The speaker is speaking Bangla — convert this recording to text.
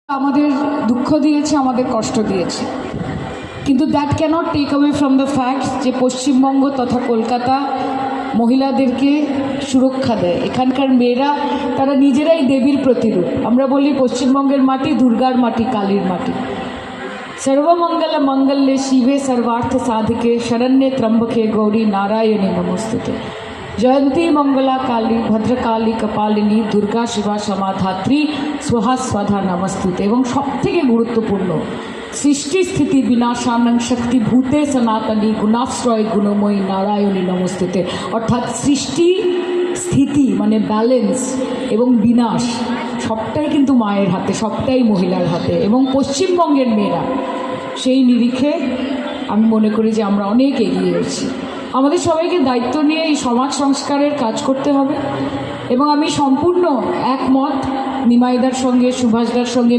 আমাদের দুঃখ দিয়েছে, আমাদের কষ্ট দিয়েছে, কিন্তু that cannot take away from the fact যে পশ্চিমবঙ্গ তথা কলকাতা মহিলাদেরকে সুরক্ষা দেয়। এখানকার মেয়েরা তারা নিজেরাই দেবীর প্রতিরূপ। আমরা বলি পশ্চিমবঙ্গের মাটি দুর্গার মাটি, কালীর মাটি। সর্বমঙ্গল মঙ্গলে শিবে সর্বার্থ সাধিকে শরণ্যে ত্রম্বকে গৌরী নারায়ণী নমস্তুতে। জয়ন্তী মঙ্গলা কালী ভদ্রকালী কপালিনী দুর্গা শিবা সমাধাত্রী স্বহা স্বধা নমস্তুতে। এবং সবথেকে গুরুত্বপূর্ণ, সৃষ্টি স্থিতি বিনাশানং শক্তি ভূতে সনাতনী গুণাশ্রয় গুণময়ী নারায়ণী নমস্তুতে। অর্থাৎ সৃষ্টি স্থিতি মানে ব্যালেন্স এবং বিনাশ সবটাই কিন্তু মায়ের হাতে, সবটাই মহিলার হাতে। এবং পশ্চিমবঙ্গের মেয়েরা সেই নিরিখে আমি মনে করি যে আমরা অনেক এগিয়ে এসেছি। আমাদের সবাইকে দায়িত্ব নিয়ে এই সমাজ সংস্কারের কাজ করতে হবে। এবং আমি সম্পূর্ণ একমত নিমাইদার সঙ্গে, সুভাষদার সঙ্গে।